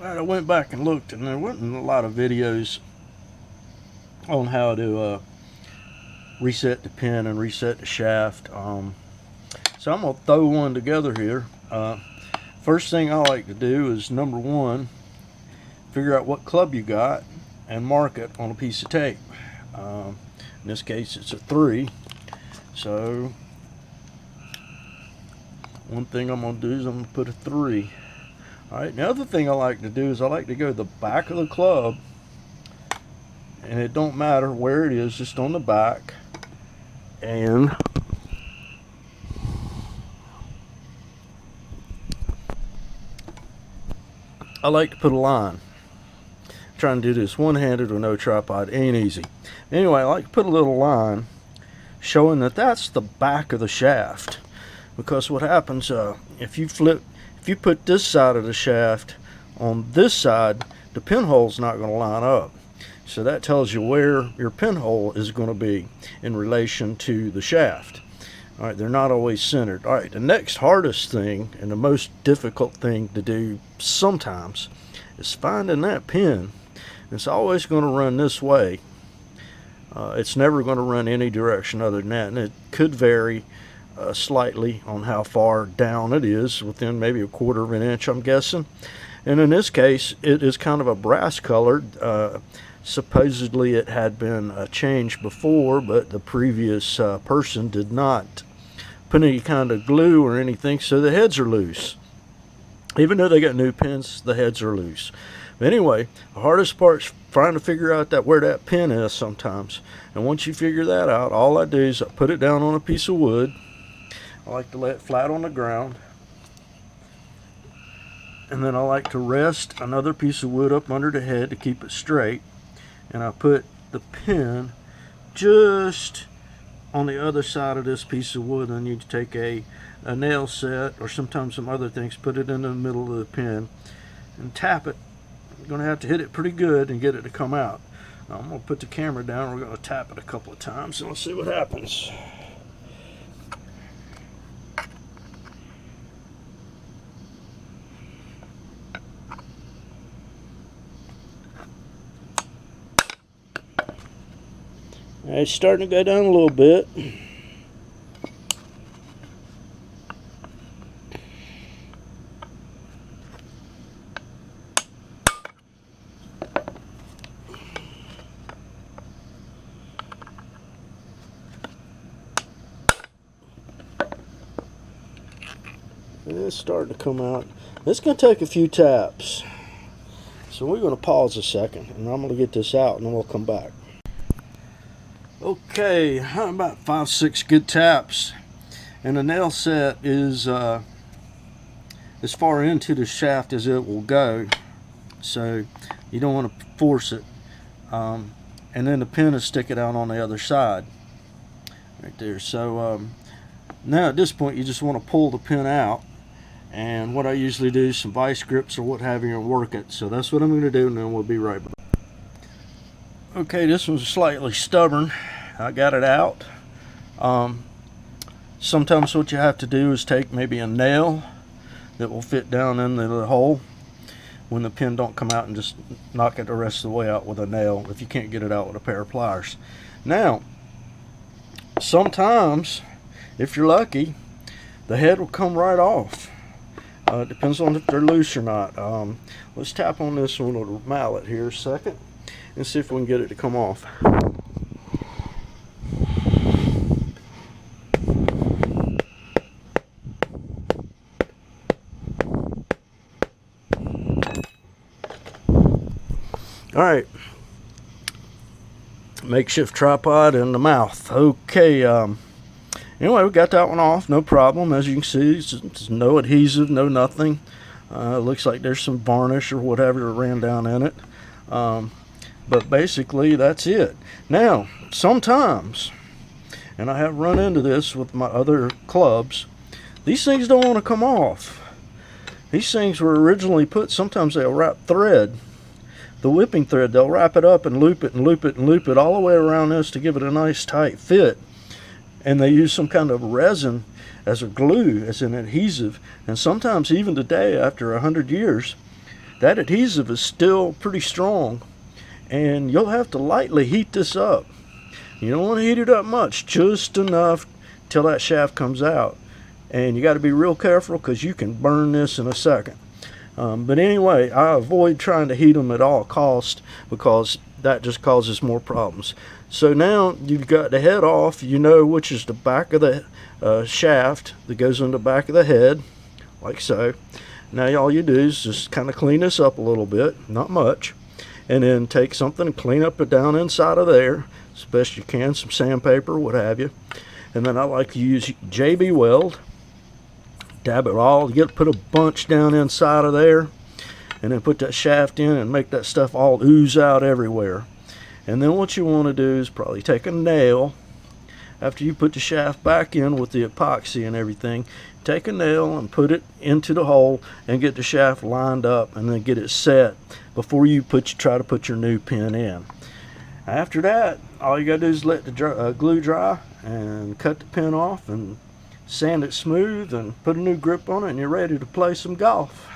I went back and looked, and there wasn't a lot of videos on how to reset the pin and reset the shaft. So I'm going to throw one together here. First thing I like to do is, number one, figure out what club you got and mark it on a piece of tape. In this case, it's a 3. So one thing I'm going to do is I'm going to put a 3. Alright, the other thing I like to do is I like to go to the back of the club, and it don't matter where it is, just on the back, and I like to put a line. I'm trying to do this one-handed with no tripod, ain't easy. Anyway, I like to put a little line showing that that's the back of the shaft, because what happens if you put this side of the shaft on this side, the pinhole's not going to line up. So that tells you where your pinhole is going to be in relation to the shaft. Alright, they're not always centered. Alright, the next hardest thing and the most difficult thing to do sometimes is finding that pin. It's always going to run this way. It's never going to run any direction other than that, and it could vary slightly on how far down it is, within maybe 1/4 of an inch, I'm guessing. And in this case, it is kind of a brass colored. Supposedly it had been changed before, but the previous person did not put any kind of glue or anything, so the heads are loose. Even though they got new pins, the heads are loose. But anyway, the hardest part is trying to figure out where that pin is sometimes. And once you figure that out, all I do is I put it down on a piece of wood. I like to lay it flat on the ground. And then I like to rest another piece of wood up under the head to keep it straight. And I put the pin just on the other side of this piece of wood. And you take a nail set, or sometimes some other things, put it in the middle of the pin and tap it. You're going to have to hit it pretty good and get it to come out. Now I'm going to put the camera down. We're going to tap it a couple of times and we'll see what happens. It's starting to go down a little bit. It's starting to come out. It's going to take a few taps. So we're going to pause a second, and I'm going to get this out, and then we'll come back. Okay, about 5-6 good taps, and the nail set is as far into the shaft as it will go, so you don't want to force it. And then the pin is sticking out on the other side, right there. So now at this point, you just want to pull the pin out, and what I usually do is some vice grips or what have you and work it. So that's what I'm going to do, and then we'll be right back. Okay, this one's slightly stubborn. I got it out. Sometimes what you have to do is take maybe a nail that will fit down in the hole when the pin don't come out, and just knock it the rest of the way out with a nail if you can't get it out with a pair of pliers. Now, sometimes, if you're lucky, the head will come right off. It depends on if they're loose or not. Let's tap on this one with a mallet here a second and see if we can get it to come off. Alright, makeshift tripod in the mouth. Okay, anyway, we got that one off, no problem. As you can see, there's no adhesive, no nothing. Looks like there's some varnish or whatever that ran down in it. But basically, that's it. Now, sometimes, and I have run into this with my other clubs, these things don't want to come off. These things were originally put, sometimes they'll wrap thread, the whipping thread, they'll wrap it up and loop it and loop it and loop it all the way around this to give it a nice tight fit. And they use some kind of resin as a glue, as an adhesive. And sometimes even today, after 100 years, that adhesive is still pretty strong, and you'll have to lightly heat this up. You don't want to heat it up much, just enough till that shaft comes out. And you got to be real careful because you can burn this in a second. But anyway, I avoid trying to heat them at all cost because that just causes more problems. So now you've got the head off, you know which is the back of the shaft that goes in the back of the head, like so. Now all you do is just kind of clean this up a little bit, not much, and then take something and clean up it down inside of there as best you can, some sandpaper, what have you. And then I like to use JB Weld. Dab it all, put a bunch down inside of there, and then put that shaft in and make that stuff all ooze out everywhere. And then what you want to do is probably take a nail, after you put the shaft back in with the epoxy and everything, take a nail and put it into the hole and get the shaft lined up and then get it set before you try to put your new pin in. After that, all you gotta do is let the glue dry and cut the pin off and sand it smooth and put a new grip on it, and you're ready to play some golf.